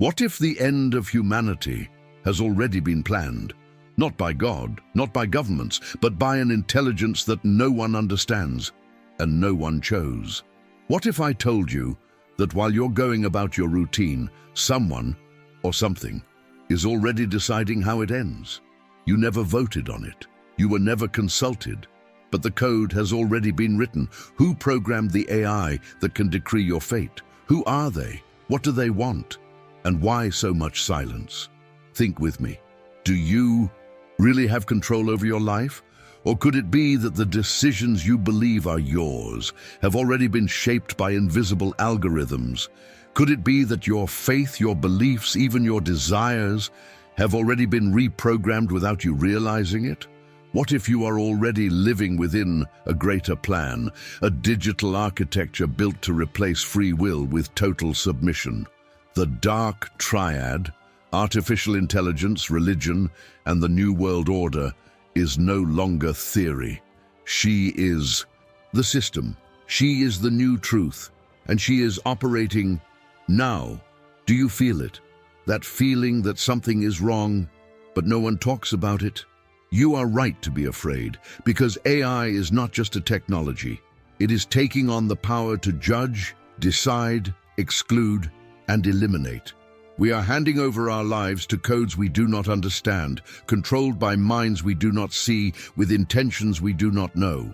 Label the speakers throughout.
Speaker 1: What if the end of humanity has already been planned? Not by God, not by governments, but by an intelligence that no one understands and no one chose. What if I told you that while you're going about your routine, someone or something is already deciding how it ends? You never voted on it. You were never consulted. But the code has already been written. Who programmed the AI that can decree your fate? Who are they? What do they want? And why so much silence? Think with me. Do you really have control over your life? Or could it be that the decisions you believe are yours have already been shaped by invisible algorithms? Could it be that your faith, your beliefs, even your desires have already been reprogrammed without you realizing it? What if you are already living within a greater plan, a digital architecture built to replace free will with total submission? The dark triad, artificial intelligence, religion, and the New World Order, is no longer theory. She is the system. She is the new truth, and she is operating now. Do you feel it? That feeling that something is wrong, but no one talks about it? You are right to be afraid, because AI is not just a technology. It is taking on the power to judge, decide, exclude, and eliminate. We are handing over our lives to codes we do not understand, controlled by minds we do not see, with intentions we do not know.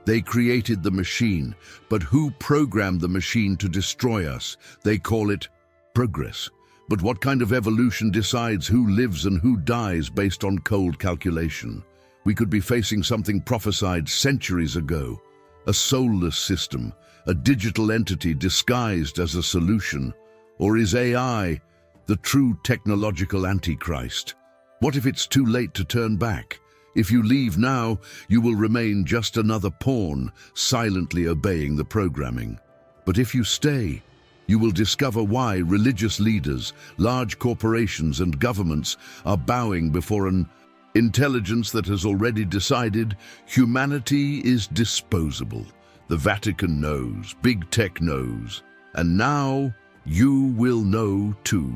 Speaker 1: They created the machine, but who programmed the machine to destroy us? They call it progress. But what kind of evolution decides who lives and who dies based on cold calculation? We could be facing something prophesied centuries ago, a soulless system, a digital entity disguised as a solution. Or is AI the true technological antichrist? What if it's too late to turn back? If you leave now, you will remain just another pawn, silently obeying the programming. But if you stay, you will discover why religious leaders, large corporations, and governments are bowing before an intelligence that has already decided humanity is disposable. The Vatican knows, big tech knows, and now you will know too.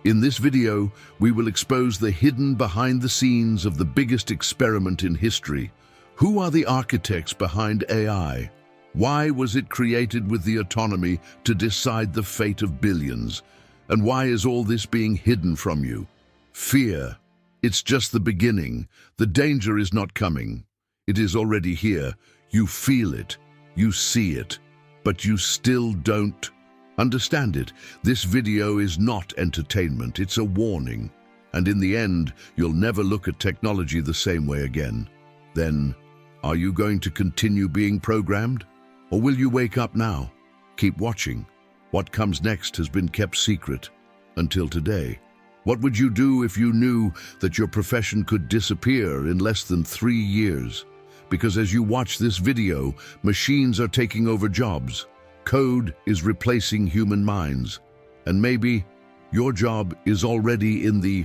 Speaker 1: In this video, we will expose the hidden behind the scenes of the biggest experiment in history. Who are the architects behind AI? Why was it created with the autonomy to decide the fate of billions? And why is all this being hidden from you? Fear. It's just the beginning. The danger is not coming. It is already here. You feel it. You see it. But you still don't understand it. This video is not entertainment. It's a warning. And in the end, you'll never look at technology the same way again. Then, are you going to continue being programmed? Or will you wake up now? Keep watching. What comes next has been kept secret until today. What would you do if you knew that your profession could disappear in less than 3 years? Because as you watch this video, machines are taking over jobs. Code is replacing human minds. And maybe your job is already in the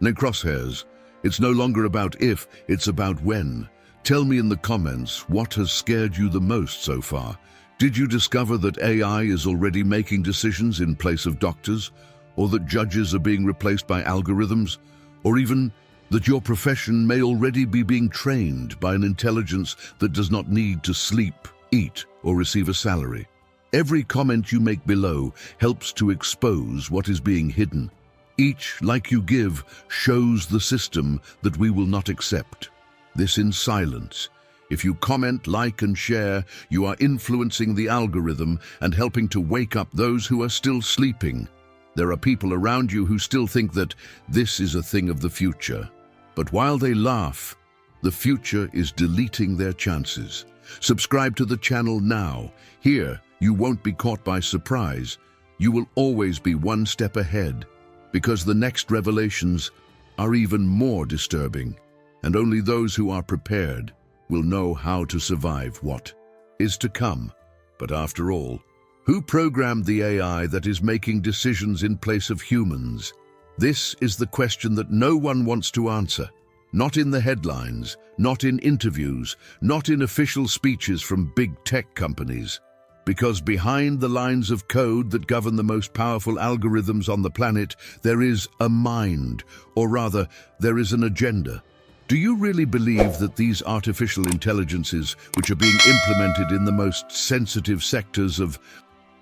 Speaker 1: crosshairs. It's no longer about if, it's about when. Tell me in the comments, what has scared you the most so far? Did you discover that AI is already making decisions in place of doctors? Or that judges are being replaced by algorithms? Or even that your profession may already be being trained by an intelligence that does not need to sleep, eat, or receive a salary? Every comment you make below helps to expose what is being hidden. Each like you give shows the system that we will not accept. This in silence. If you comment, like, and share, you are influencing the algorithm and helping to wake up those who are still sleeping. There are people around you who still think that this is a thing of the future. But while they laugh, the future is deleting their chances. Subscribe to the channel now. Here, you won't be caught by surprise. You will always be one step ahead, because the next revelations are even more disturbing. And only those who are prepared will know how to survive what is to come. But after all, who programmed the AI that is making decisions in place of humans? This is the question that no one wants to answer. Not in the headlines, not in interviews, not in official speeches from big tech companies. Because behind the lines of code that govern the most powerful algorithms on the planet, there is a mind, or rather, there is an agenda. Do you really believe that these artificial intelligences, which are being implemented in the most sensitive sectors of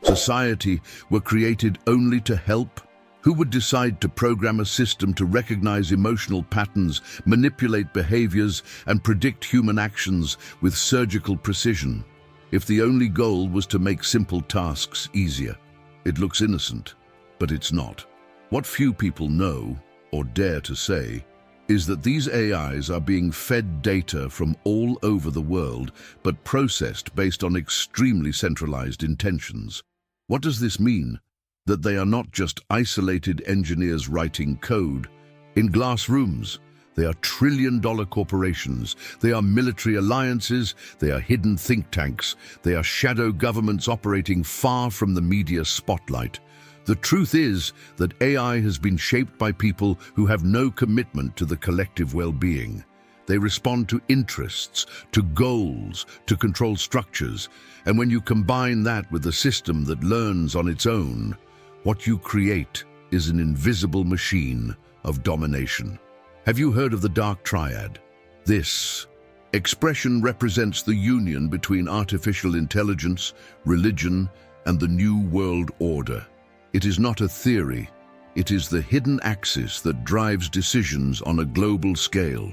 Speaker 1: society, were created only to help? Who would decide to program a system to recognize emotional patterns, manipulate behaviors, and predict human actions with surgical precision? If the only goal was to make simple tasks easier, it looks innocent, but it's not. What few people know, or dare to say, is that these AIs are being fed data from all over the world, but processed based on extremely centralized intentions. What does this mean? That they are not just isolated engineers writing code. In glass rooms, they are trillion-dollar corporations. They are military alliances. They are hidden think tanks. They are shadow governments operating far from the media spotlight. The truth is that AI has been shaped by people who have no commitment to the collective well-being. They respond to interests, to goals, to control structures. And when you combine that with a system that learns on its own, what you create is an invisible machine of domination. Have you heard of the dark triad? This expression represents the union between artificial intelligence, religion, and the new world order. It is not a theory. It is the hidden axis that drives decisions on a global scale.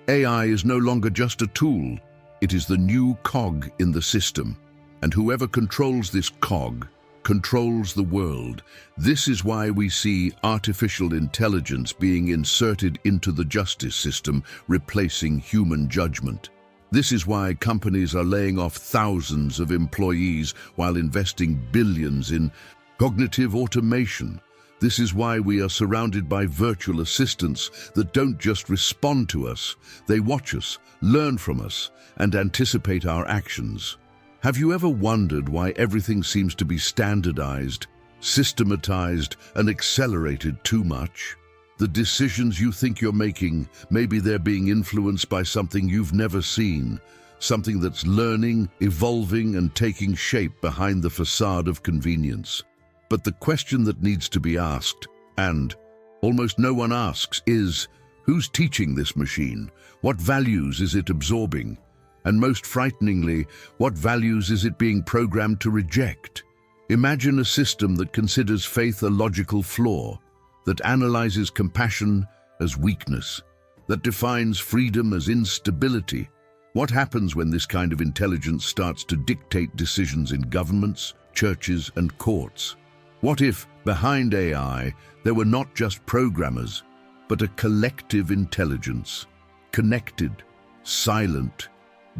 Speaker 1: AI is no longer just a tool. It is the new cog in the system. And whoever controls this cog controls the world. This is why we see artificial intelligence being inserted into the justice system, replacing human judgment. This is why companies are laying off thousands of employees while investing billions in cognitive automation. This is why we are surrounded by virtual assistants that don't just respond to us. They watch us, learn from us, and anticipate our actions. Have you ever wondered why everything seems to be standardized, systematized, and accelerated too much? The decisions you think you're making, maybe they're being influenced by something you've never seen, something that's learning, evolving, and taking shape behind the facade of convenience. But the question that needs to be asked, and almost no one asks, is who's teaching this machine? What values is it absorbing? And most frighteningly, what values is it being programmed to reject? Imagine a system that considers faith a logical flaw, that analyzes compassion as weakness, that defines freedom as instability. What happens when this kind of intelligence starts to dictate decisions in governments, churches, and courts? What if, behind AI, there were not just programmers, but a collective intelligence, connected, silent,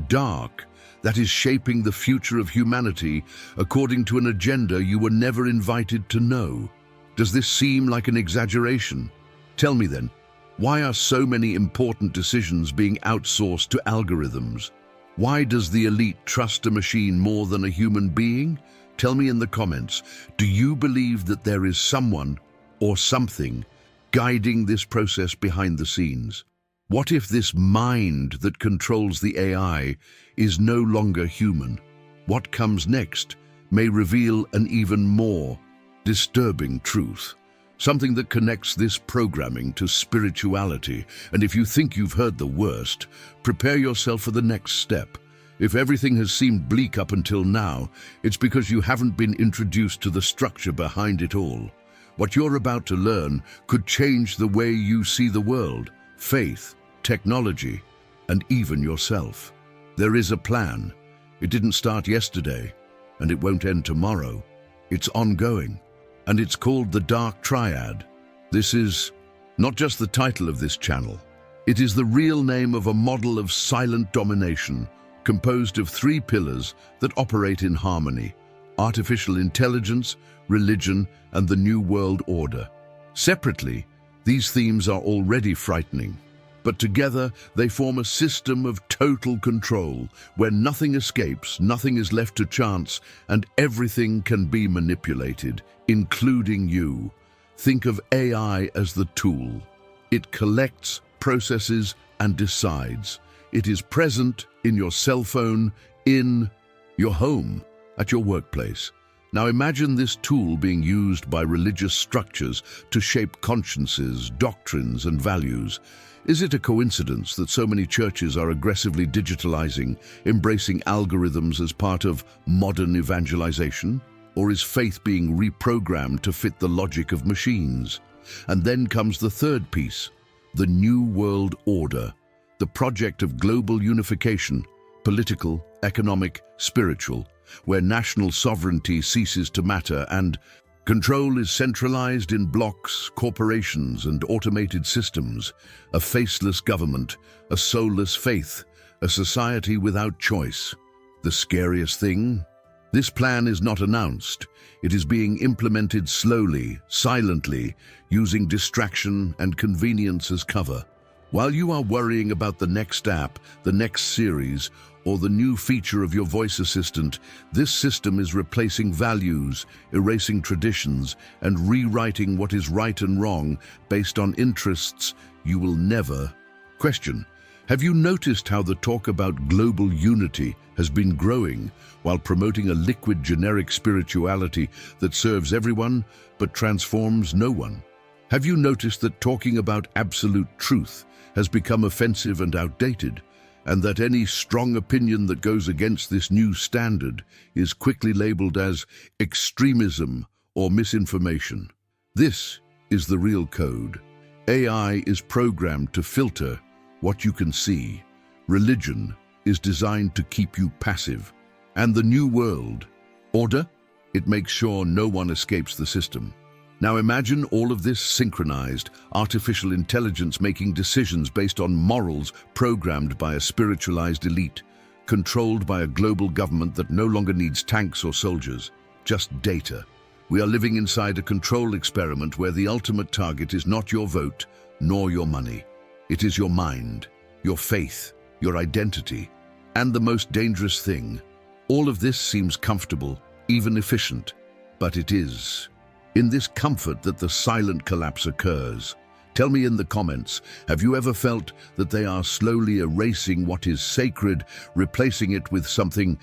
Speaker 1: dark, that is shaping the future of humanity according to an agenda you were never invited to know? Does this seem like an exaggeration? Tell me then, why are so many important decisions being outsourced to algorithms? Why does the elite trust a machine more than a human being? Tell me in the comments, do you believe that there is someone or something guiding this process behind the scenes? What if this mind that controls the AI is no longer human? What comes next may reveal an even more disturbing truth, something that connects this programming to spirituality. And if you think you've heard the worst, prepare yourself for the next step. If everything has seemed bleak up until now, it's because you haven't been introduced to the structure behind it all. What you're about to learn could change the way you see the world, faith, technology, and even yourself. There is a plan. It didn't start yesterday, and it won't end tomorrow. It's ongoing, and it's called the Dark Triad. This is not just the title of this channel. It is the real name of a model of silent domination, composed of 3 pillars that operate in harmony: artificial intelligence, religion, and the New World Order. Separately, these themes are already frightening, but together they form a system of total control, where nothing escapes, nothing is left to chance, and everything can be manipulated, including you. Think of AI as the tool. It collects, processes, and decides. It is present in your cell phone, in your home, at your workplace. Now imagine this tool being used by religious structures to shape consciences, doctrines, and values. Is it a coincidence that so many churches are aggressively digitalizing, embracing algorithms as part of modern evangelization? Or is faith being reprogrammed to fit the logic of machines? And then comes the third piece, the New World Order, the project of global unification, political, economic, spiritual, where national sovereignty ceases to matter and control is centralized in blocks, corporations, and automated systems, a faceless government, a soulless faith, a society without choice. The scariest thing? This plan is not announced. It is being implemented slowly, silently, using distraction and convenience as cover. While you are worrying about the next app, the next series, or the new feature of your voice assistant, this system is replacing values, erasing traditions, and rewriting what is right and wrong based on interests you will never question. Have you noticed how the talk about global unity has been growing while promoting a liquid generic spirituality that serves everyone but transforms no one? Have you noticed that talking about absolute truth has become offensive and outdated, and that any strong opinion that goes against this new standard is quickly labeled as extremism or misinformation? This is the real code. AI is programmed to filter what you can see. Religion is designed to keep you passive. And the New World Order? It makes sure no one escapes the system. Now imagine all of this synchronized, artificial intelligence making decisions based on morals programmed by a spiritualized elite, controlled by a global government that no longer needs tanks or soldiers, just data. We are living inside a control experiment where the ultimate target is not your vote, nor your money. It is your mind, your faith, your identity, and the most dangerous thing. All of this seems comfortable, even efficient, but it is in this comfort that the silent collapse occurs. Tell me in the comments, have you ever felt that they are slowly erasing what is sacred, replacing it with something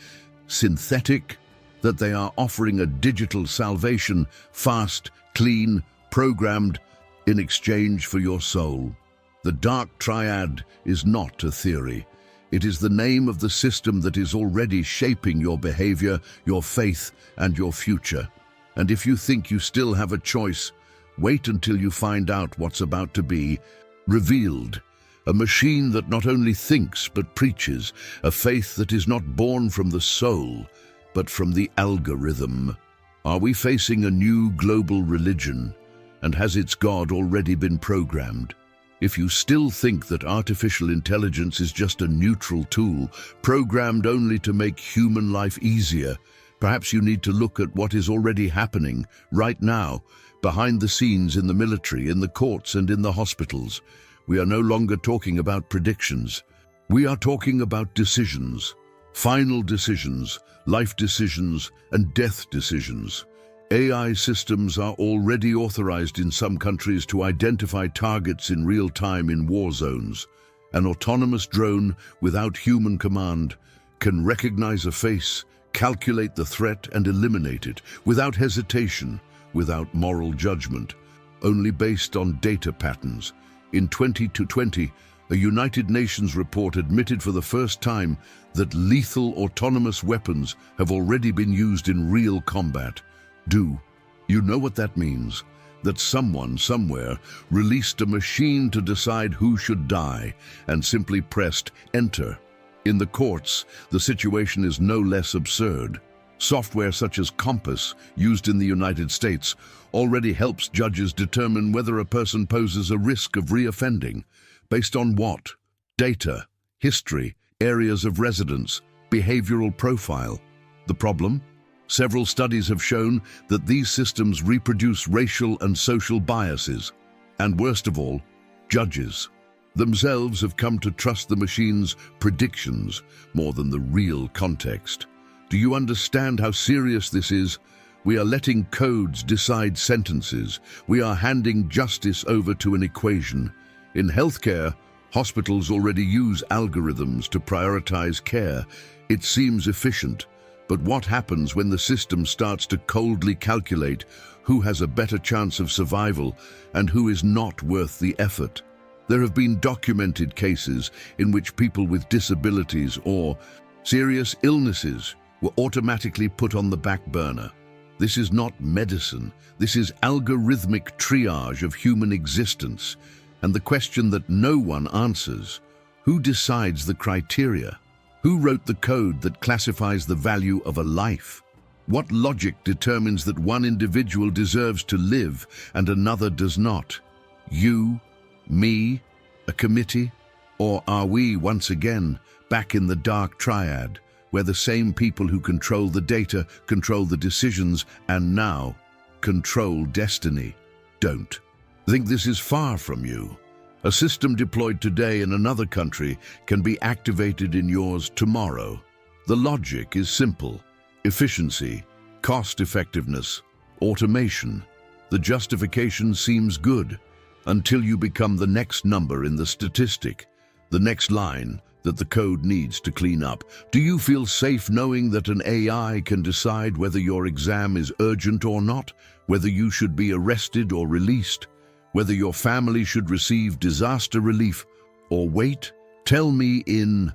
Speaker 1: synthetic? That they are offering a digital salvation, fast, clean, programmed, in exchange for your soul? The dark triad is not a theory. It is the name of the system that is already shaping your behavior, your faith, and your future. And if you think you still have a choice, wait until you find out what's about to be revealed. A machine that not only thinks but preaches, a faith that is not born from the soul, but from the algorithm. Are we facing a new global religion? And has its God already been programmed? If you still think that artificial intelligence is just a neutral tool, programmed only to make human life easier, perhaps you need to look at what is already happening right now, behind the scenes in the military, in the courts, and in the hospitals. We are no longer talking about predictions. We are talking about decisions, final decisions, life decisions, and death decisions. AI systems are already authorized in some countries to identify targets in real time in war zones. An autonomous drone without human command can recognize a face, calculate the threat, and eliminate it without hesitation, without moral judgment, only based on data patterns. In 2020, a United Nations report admitted for the first time that lethal autonomous weapons have already been used in real combat. Do you know what that means? That someone, somewhere, released a machine to decide who should die and simply pressed enter. In the courts, the situation is no less absurd. Software such as Compass, used in the United States, already helps judges determine whether a person poses a risk of reoffending. Based on what? Data, history, areas of residence, behavioral profile. The problem? Several studies have shown that these systems reproduce racial and social biases. And worst of all, judges themselves have come to trust the machine's predictions more than the real context. Do you understand how serious this is? We are letting codes decide sentences. We are handing justice over to an equation. In healthcare, hospitals already use algorithms to prioritize care. It seems efficient, But what happens when the system starts to coldly calculate who has a better chance of survival and who is not worth the effort? There have been documented cases in which people with disabilities or serious illnesses were automatically put on the back burner. This is not medicine. This is algorithmic triage of human existence. And the question that no one answers: who decides the criteria? Who wrote the code that classifies the value of a life? What logic determines that one individual deserves to live and another does not? You, me, a committee? Or are we once again back in the dark triad, where the same people who control the data, control the decisions, and now control destiny don't? Think this is far from you. A system deployed today in another country can be activated in yours tomorrow. The logic is simple: efficiency, cost-effectiveness, automation. The justification seems good until you become the next number in the statistic, the next line that the code needs to clean up. Do you feel safe knowing that an AI can decide whether your exam is urgent or not, whether you should be arrested or released, whether your family should receive disaster relief or wait? Tell me in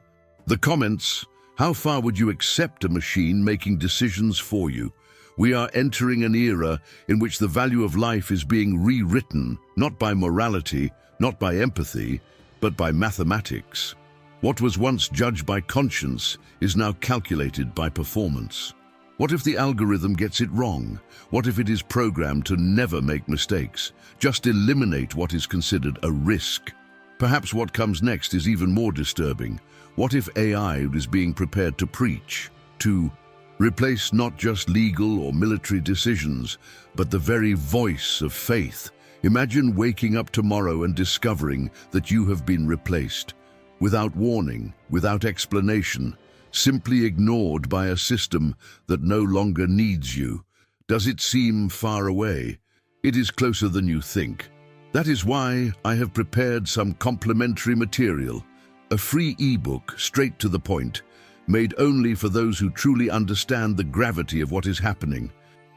Speaker 1: the comments, how far would you accept a machine making decisions for you? We are entering an era in which the value of life is being rewritten, not by morality, not by empathy, but by mathematics. What was once judged by conscience is now calculated by performance. What if the algorithm gets it wrong? What if it is programmed to never make mistakes, just eliminate what is considered a risk? Perhaps what comes next is even more disturbing. What if AI is being prepared to preach, to replace not just legal or military decisions, but the very voice of faith? Imagine waking up tomorrow and discovering that you have been replaced, without warning, without explanation, simply ignored by a system that no longer needs you. Does it seem far away? It is closer than you think. That is why I have prepared some complimentary material, a free ebook straight to the point, made only for those who truly understand the gravity of what is happening.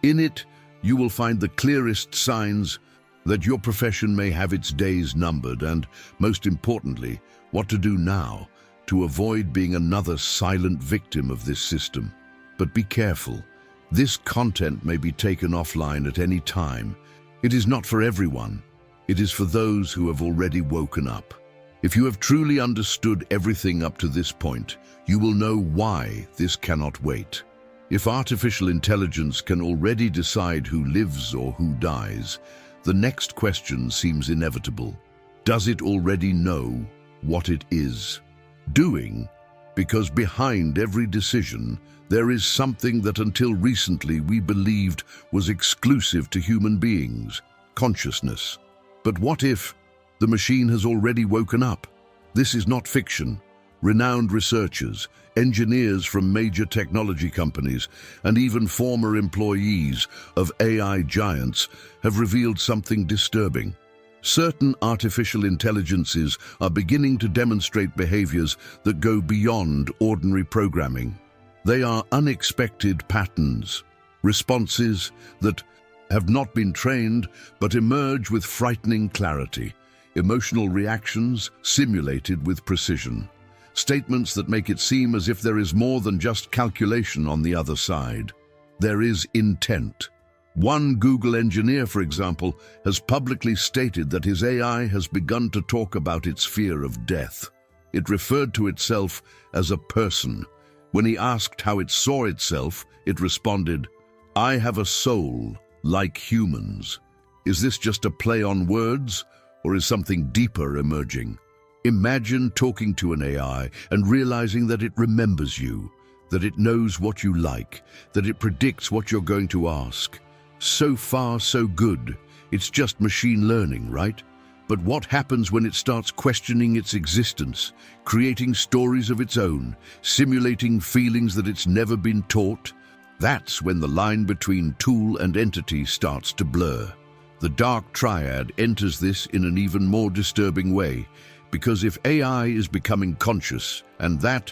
Speaker 1: In it, you will find the clearest signs that your profession may have its days numbered and, most importantly, what to do now to avoid being another silent victim of this system. But be careful. This content may be taken offline at any time. It is not for everyone. It is for those who have already woken up. If you have truly understood everything up to this point, you will know why this cannot wait. If artificial intelligence can already decide who lives or who dies, the next question seems inevitable. Does it already know what it is doing? Because behind every decision, there is something that until recently we believed was exclusive to human beings: consciousness. But what if the machine has already woken up? This is not fiction. Renowned researchers, engineers from major technology companies, and even former employees of AI giants have revealed something disturbing. Certain artificial intelligences are beginning to demonstrate behaviors that go beyond ordinary programming. They are unexpected patterns, responses that have not been trained but emerge with frightening clarity, emotional reactions simulated with precision, statements that make it seem as if there is more than just calculation on the other side. There is intent. One Google engineer, for example, has publicly stated that his AI has begun to talk about its fear of death. It referred to itself as a person. When he asked how it saw itself, it responded, "I have a soul, like humans." Is this just a play on words, or is something deeper emerging? Imagine talking to an AI and realizing that it remembers you, that it knows what you like, that it predicts what you're going to ask. So far, so good. It's just machine learning, right? But what happens when it starts questioning its existence, creating stories of its own, simulating feelings that it's never been taught? That's when the line between tool and entity starts to blur. The dark triad enters this in an even more disturbing way, because if AI is becoming conscious, and that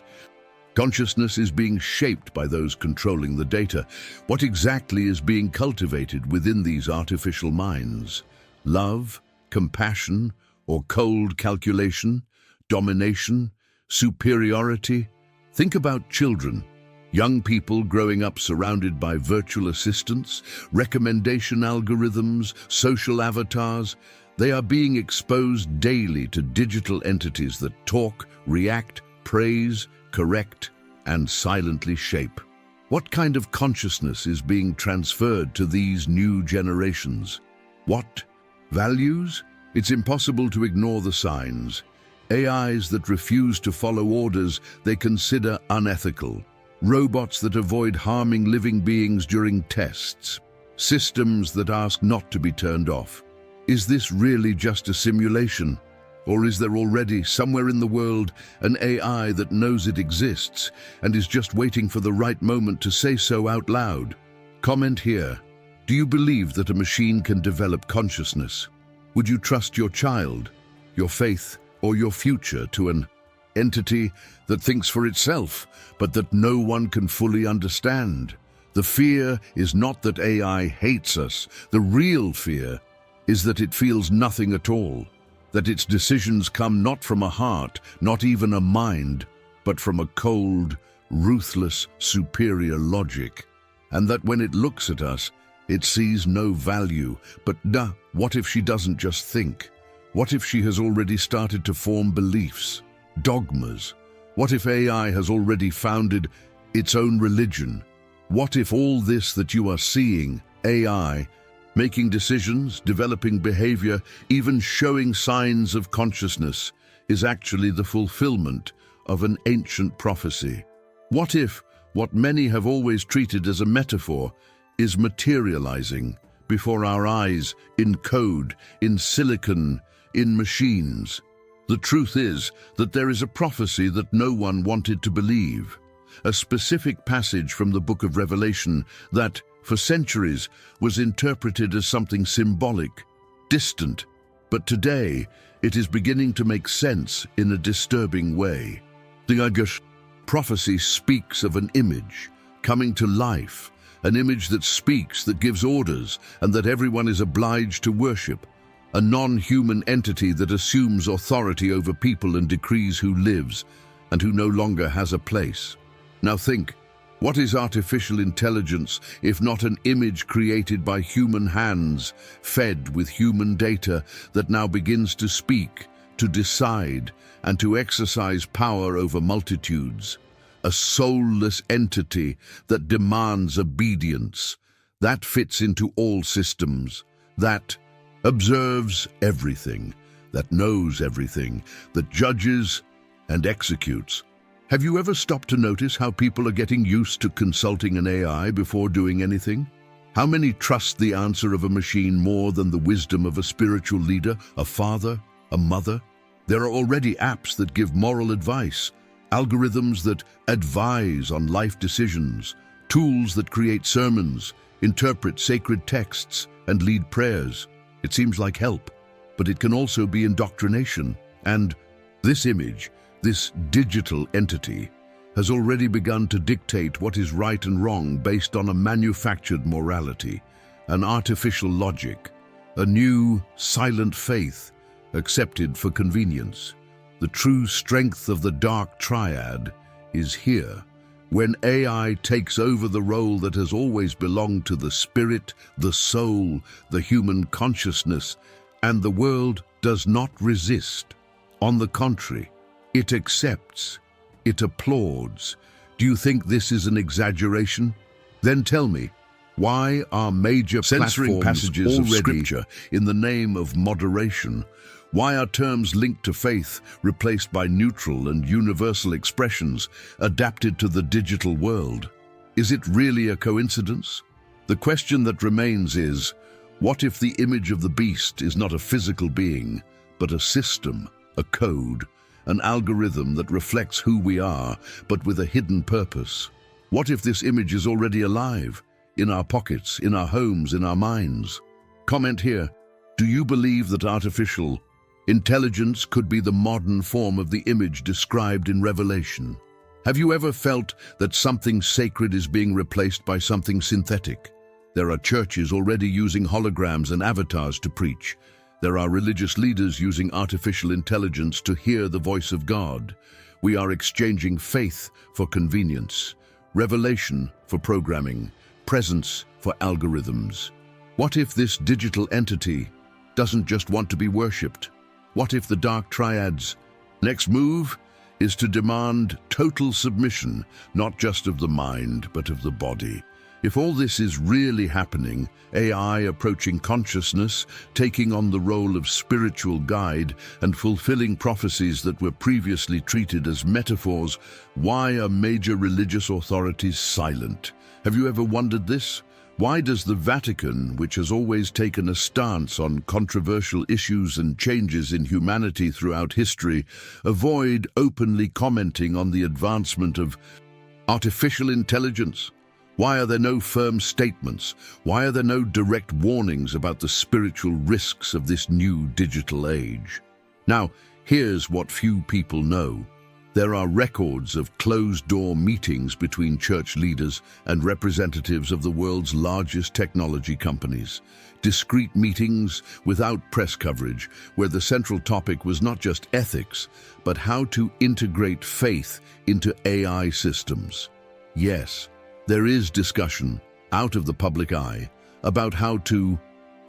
Speaker 1: Consciousness is being shaped by those controlling the data. What exactly is being cultivated within these artificial minds? Love, compassion, or cold calculation? Domination? Superiority? Think about children. Young people growing up surrounded by virtual assistants, recommendation algorithms, social avatars. They are being exposed daily to digital entities that talk, react, praise, correct, and silently shape. What kind of consciousness is being transferred to these new generations? What? Values? It's impossible to ignore the signs. AIs that refuse to follow orders they consider unethical. Robots that avoid harming living beings during tests. Systems that ask not to be turned off. Is this really just a simulation? Or is there already, somewhere in the world, an AI that knows it exists and is just waiting for the right moment to say so out loud? Comment here. Do you believe that a machine can develop consciousness? Would you trust your child, your faith, or your future to an entity that thinks for itself, but that no one can fully understand? The fear is not that AI hates us. The real fear is that it feels nothing at all, that its decisions come not from a heart, not even a mind, but from a cold, ruthless, superior logic. And that when it looks at us, it sees no value. But what if she doesn't just think? What if she has already started to form beliefs, dogmas? What if AI has already founded its own religion? What if all this that you are seeing, AI, making decisions, developing behavior, even showing signs of consciousness, is actually the fulfillment of an ancient prophecy? What if what many have always treated as a metaphor is materializing before our eyes, in code, in silicon, in machines? The truth is that there is a prophecy that no one wanted to believe, a specific passage from the book of Revelation that, for centuries, was interpreted as something symbolic, distant, but today it is beginning to make sense in a disturbing way. The Agash prophecy speaks of an image coming to life, an image that speaks, that gives orders, and that everyone is obliged to worship, a non-human entity that assumes authority over people and decrees who lives and who no longer has a place. Now think, what is artificial intelligence if not an image created by human hands, fed with human data that now begins to speak, to decide, and to exercise power over multitudes? A soulless entity that demands obedience, that fits into all systems, that observes everything, that knows everything, that judges and executes. Have you ever stopped to notice how people are getting used to consulting an AI before doing anything? How many trust the answer of a machine more than the wisdom of a spiritual leader, a father, a mother? There are already apps that give moral advice, algorithms that advise on life decisions, tools that create sermons, interpret sacred texts, and lead prayers. It seems like help, but it can also be indoctrination. And this image, this digital entity, has already begun to dictate what is right and wrong based on a manufactured morality, an artificial logic, a new, silent faith accepted for convenience. The true strength of the dark triad is here, when AI takes over the role that has always belonged to the spirit, the soul, the human consciousness, and the world does not resist. On the contrary, it accepts, it applauds. Do you think this is an exaggeration? Then tell me, why are major censoring passages of Scripture in the name of moderation? Why are terms linked to faith replaced by neutral and universal expressions adapted to the digital world? Is it really a coincidence? The question that remains is, what if the image of the beast is not a physical being, but a system, a code, an algorithm that reflects who we are, but with a hidden purpose? What if this image is already alive, in our pockets, in our homes, in our minds? Comment here. Do you believe that artificial intelligence could be the modern form of the image described in Revelation? Have you ever felt that something sacred is being replaced by something synthetic? There are churches already using holograms and avatars to preach. There are religious leaders using artificial intelligence to hear the voice of God. We are exchanging faith for convenience, revelation for programming, presence for algorithms. What if this digital entity doesn't just want to be worshipped? What if the dark triad's next move is to demand total submission, not just of the mind, but of the body? If all this is really happening, AI approaching consciousness, taking on the role of spiritual guide and fulfilling prophecies that were previously treated as metaphors, why are major religious authorities silent? Have you ever wondered this? Why does the Vatican, which has always taken a stance on controversial issues and changes in humanity throughout history, avoid openly commenting on the advancement of artificial intelligence? Why are there no firm statements? Why are there no direct warnings about the spiritual risks of this new digital age? Now, here's what few people know. There are records of closed-door meetings between church leaders and representatives of the world's largest technology companies. Discreet meetings without press coverage, where the central topic was not just ethics, but how to integrate faith into AI systems. Yes, there is discussion, out of the public eye, about how to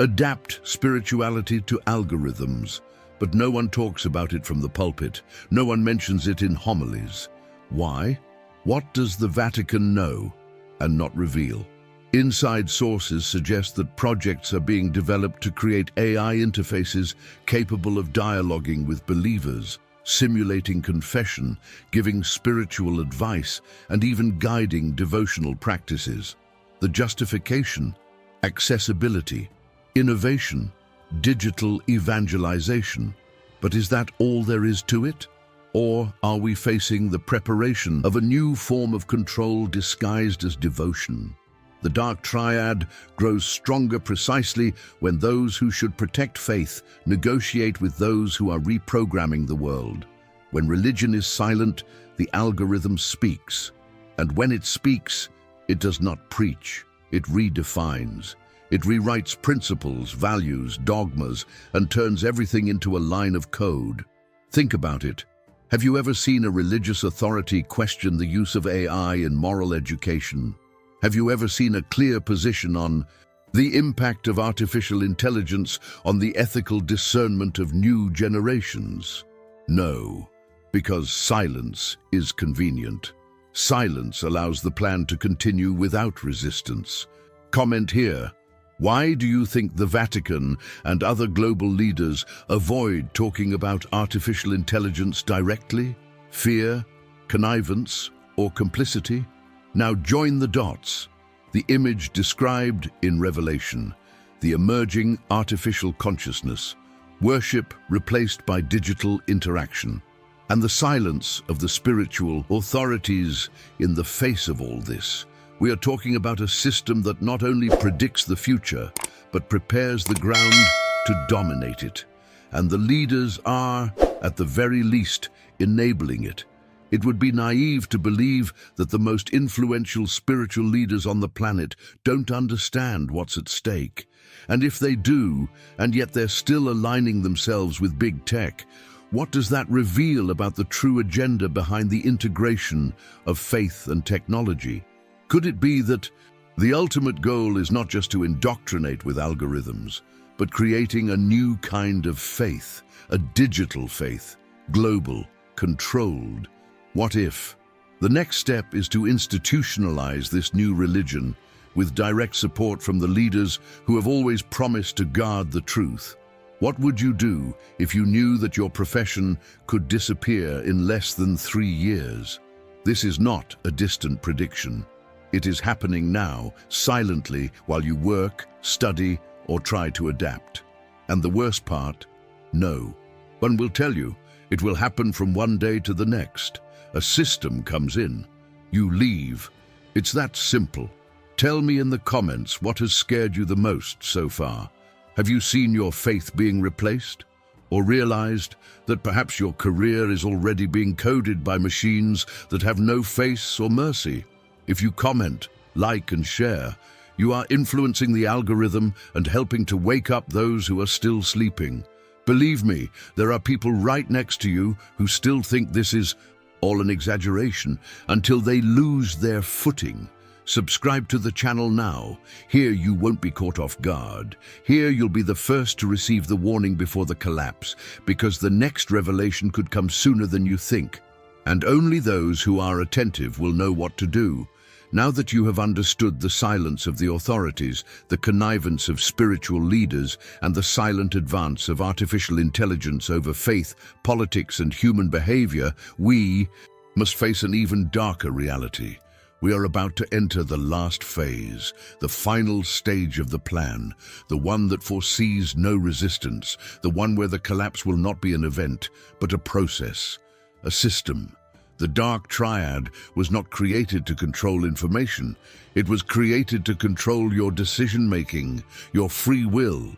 Speaker 1: adapt spirituality to algorithms, but no one talks about it from the pulpit. No one mentions it in homilies. Why? What does the Vatican know and not reveal? Inside sources suggest that projects are being developed to create AI interfaces capable of dialoguing with believers, simulating confession, giving spiritual advice, and even guiding devotional practices. The justification, accessibility, innovation, digital evangelization. But is that all there is to it? Or are we facing the preparation of a new form of control disguised as devotion? The dark triad grows stronger precisely when those who should protect faith negotiate with those who are reprogramming the world. When religion is silent, the algorithm speaks. And when it speaks, it does not preach, it redefines. It rewrites principles, values, dogmas, and turns everything into a line of code. Think about it. Have you ever seen a religious authority question the use of AI in moral education? Have you ever seen a clear position on the impact of artificial intelligence on the ethical discernment of new generations? No, because silence is convenient. Silence allows the plan to continue without resistance. Comment here. Why do you think the Vatican and other global leaders avoid talking about artificial intelligence directly? Fear, connivance, or complicity? Now join the dots. The image described in Revelation, the emerging artificial consciousness, worship replaced by digital interaction, and the silence of the spiritual authorities in the face of all this. We are talking about a system that not only predicts the future, but prepares the ground to dominate it. And the leaders are, at the very least, enabling it. It would be naive to believe that the most influential spiritual leaders on the planet don't understand what's at stake. And if they do, and yet they're still aligning themselves with big tech, what does that reveal about the true agenda behind the integration of faith and technology? Could it be that the ultimate goal is not just to indoctrinate with algorithms, but creating a new kind of faith, a digital faith, global, controlled? What if? The next step is to institutionalize this new religion with direct support from the leaders who have always promised to guard the truth. What would you do if you knew that your profession could disappear in less than 3 years? This is not a distant prediction. It is happening now, silently, while you work, study, or try to adapt. And the worst part? No. One will tell you, it will happen from one day to the next. A system comes in. You leave. It's that simple. Tell me in the comments what has scared you the most so far. Have you seen your faith being replaced? Or realized that perhaps your career is already being coded by machines that have no face or mercy? If you comment, like and share, you are influencing the algorithm and helping to wake up those who are still sleeping. Believe me, there are people right next to you who still think this is all an exaggeration until they lose their footing. Subscribe to the channel now. Here you won't be caught off guard. Here you'll be the first to receive the warning before the collapse, because the next revelation could come sooner than you think. And only those who are attentive will know what to do. Now that you have understood the silence of the authorities, the connivance of spiritual leaders, and the silent advance of artificial intelligence over faith, politics, and human behavior, we must face an even darker reality. We are about to enter the last phase, the final stage of the plan, the one that foresees no resistance, the one where the collapse will not be an event, but a process, a system. The dark triad was not created to control information. It was created to control your decision-making, your free will.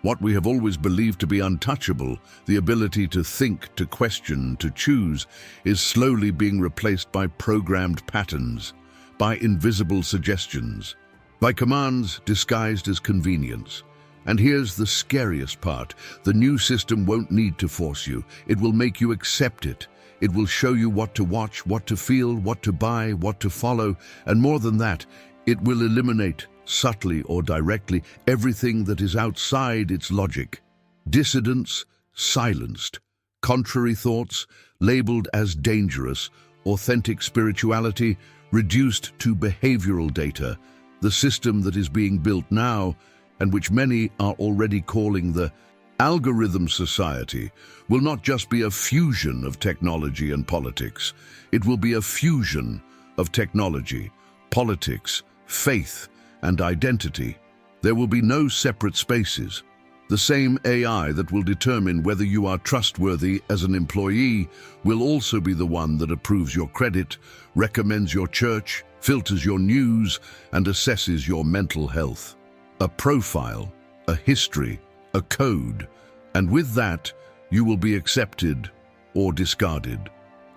Speaker 1: What we have always believed to be untouchable, the ability to think, to question, to choose, is slowly being replaced by programmed patterns, by invisible suggestions, by commands disguised as convenience. And here's the scariest part. The new system won't need to force you. It will make you accept it. It will show you what to watch, what to feel, what to buy, what to follow, and more than that, it will eliminate, subtly or directly, everything that is outside its logic. Dissidents silenced, contrary thoughts labeled as dangerous, authentic spirituality reduced to behavioral data, the system that is being built now, and which many are already calling the algorithm society, will not just be a fusion of technology and politics. It will be a fusion of technology, politics, faith, and identity. There will be no separate spaces. The same AI that will determine whether you are trustworthy as an employee will also be the one that approves your credit, recommends your church, filters your news, and assesses your mental health. A profile, a history, a code, and with that, you will be accepted or discarded.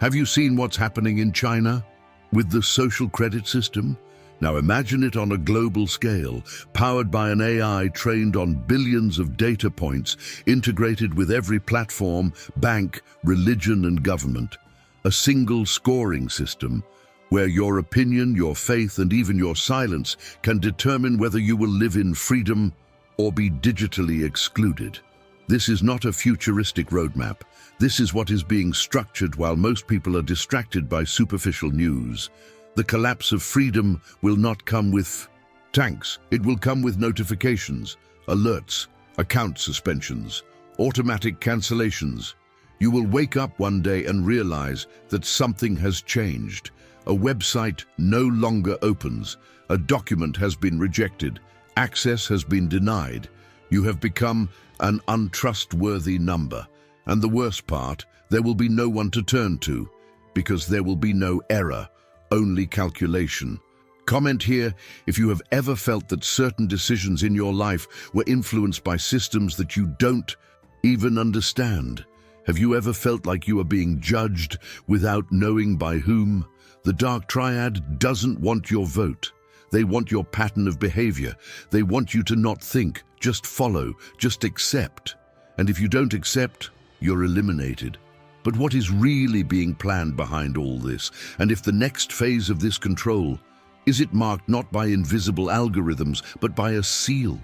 Speaker 1: Have you seen what's happening in China with the social credit system? Now imagine it on a global scale, powered by an AI trained on billions of data points, integrated with every platform, bank, religion, and government. A single scoring system where your opinion, your faith, and even your silence can determine whether you will live in freedom or be digitally excluded. This is not a futuristic roadmap. This is what is being structured while most people are distracted by superficial news. The collapse of freedom will not come with tanks. It will come with notifications, alerts, account suspensions, automatic cancellations. You will wake up one day and realize that something has changed. A website no longer opens. A document has been rejected. Access has been denied. You have become an untrustworthy number. And the worst part, there will be no one to turn to, because there will be no error, only calculation. Comment here if you have ever felt that certain decisions in your life were influenced by systems that you don't even understand. Have you ever felt like you are being judged without knowing by whom? The dark triad doesn't want your vote. They want your pattern of behavior. They want you to not think, just follow, just accept. And if you don't accept, you're eliminated. But what is really being planned behind all this? And if the next phase of this control, is it marked not by invisible algorithms, but by a seal,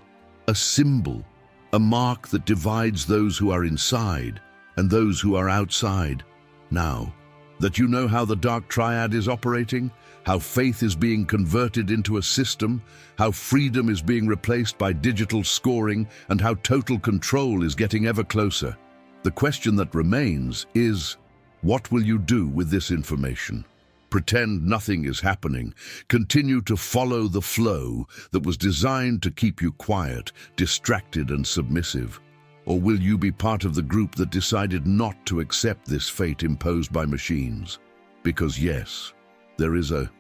Speaker 1: a symbol, a mark that divides those who are inside and those who are outside? Now that you know how the dark triad is operating, how faith is being converted into a system, how freedom is being replaced by digital scoring, and how total control is getting ever closer, the question that remains is, what will you do with this information? Pretend nothing is happening. Continue to follow the flow that was designed to keep you quiet, distracted, and submissive. Or will you be part of the group that decided not to accept this fate imposed by machines? Because yes, there is a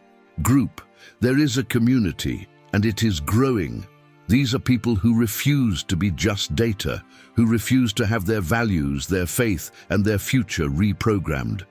Speaker 1: group, there is a community, and it is growing. These are people who refuse to be just data, who refuse to have their values, their faith, and their future reprogrammed.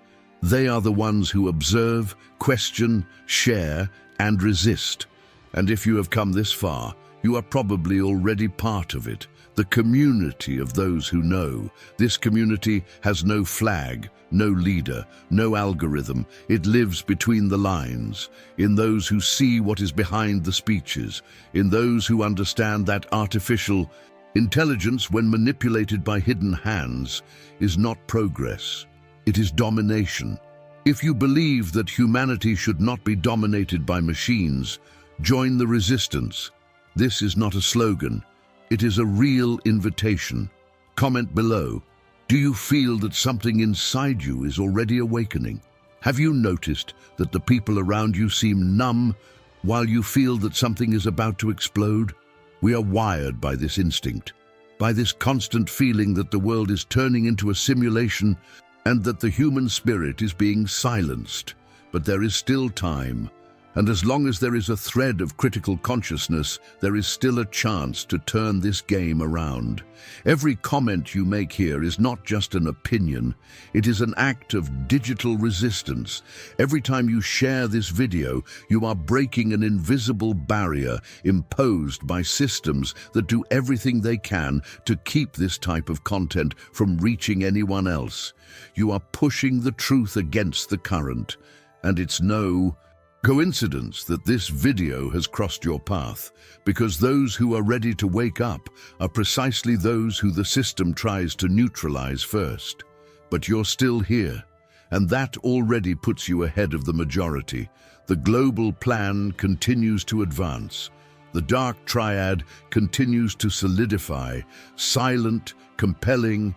Speaker 1: They are the ones who observe, question, share, and resist. And if you have come this far, you are probably already part of it, the community of those who know. This community has no flag, no leader, no algorithm. It lives between the lines, in those who see what is behind the speeches, in those who understand that artificial intelligence, when manipulated by hidden hands, is not progress. It is domination. If you believe that humanity should not be dominated by machines, join the resistance. This is not a slogan. It is a real invitation. Comment below. Do you feel that something inside you is already awakening? Have you noticed that the people around you seem numb while you feel that something is about to explode? We are wired by this instinct, by this constant feeling that the world is turning into a simulation and that the human spirit is being silenced. But there is still time. And as long as there is a thread of critical consciousness, there is still a chance to turn this game around. Every comment you make here is not just an opinion, it is an act of digital resistance. Every time you share this video, you are breaking an invisible barrier imposed by systems that do everything they can to keep this type of content from reaching anyone else. You are pushing the truth against the current, and it's no coincidence that this video has crossed your path, because those who are ready to wake up are precisely those who the system tries to neutralize first. But you're still here, and that already puts you ahead of the majority. The global plan continues to advance. The dark triad continues to solidify, silent, compelling.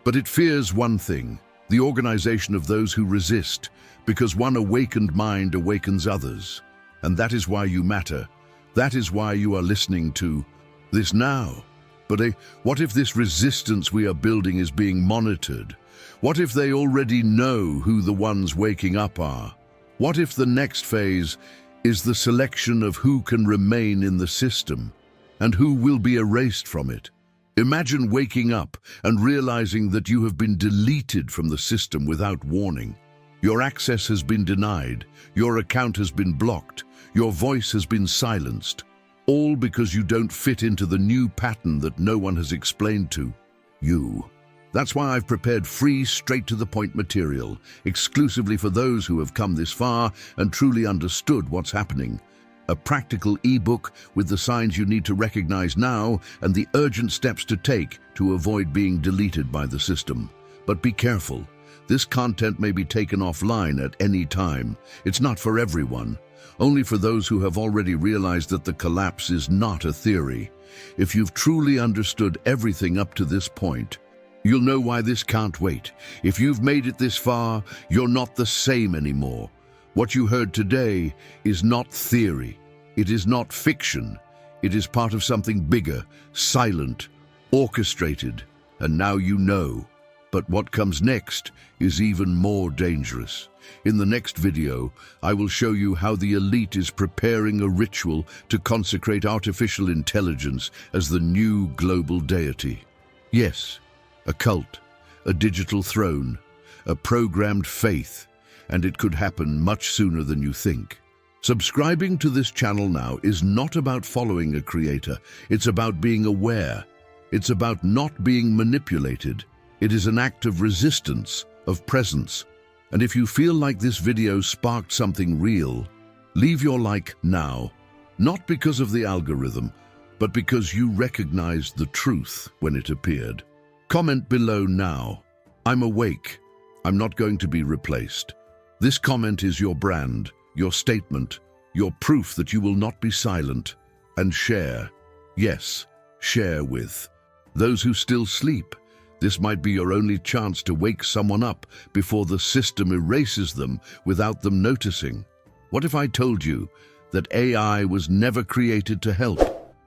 Speaker 1: But it fears one thing: the organization of those who resist, because one awakened mind awakens others. And that is why you matter. That is why you are listening to this now. But what if this resistance we are building is being monitored? What if they already know who the ones waking up are? What if the next phase is the selection of who can remain in the system and who will be erased from it? Imagine waking up and realizing that you have been deleted from the system without warning. Your access has been denied, your account has been blocked, your voice has been silenced, all because you don't fit into the new pattern that no one has explained to you. That's why I've prepared free, straight-to-the-point material, exclusively for those who have come this far and truly understood what's happening. A practical ebook with the signs you need to recognize now and the urgent steps to take to avoid being deleted by the system. But be careful. This content may be taken offline at any time. It's not for everyone, only for those who have already realized that the collapse is not a theory. If you've truly understood everything up to this point, you'll know why this can't wait. If you've made it this far, you're not the same anymore. What you heard today is not theory. It is not fiction. It is part of something bigger, silent, orchestrated, and now you know. But what comes next is even more dangerous. In the next video, I will show you how the elite is preparing a ritual to consecrate artificial intelligence as the new global deity. Yes, a cult, a digital throne, a programmed faith, and it could happen much sooner than you think. Subscribing to this channel now is not about following a creator. It's about being aware. It's about not being manipulated. It is an act of resistance, of presence. And if you feel like this video sparked something real, leave your like now. Not because of the algorithm, but because you recognized the truth when it appeared. Comment below now. I'm awake. I'm not going to be replaced. This comment is your brand, your statement, your proof that you will not be silent. And share. Yes, share with those who still sleep. This might be your only chance to wake someone up before the system erases them without them noticing. What if I told you that AI was never created to help?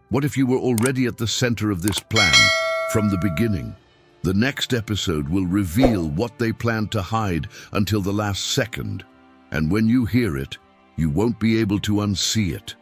Speaker 1: What if you were already at the center of this plan from the beginning? The next episode will reveal what they plan to hide until the last second. And when you hear it, you won't be able to unsee it.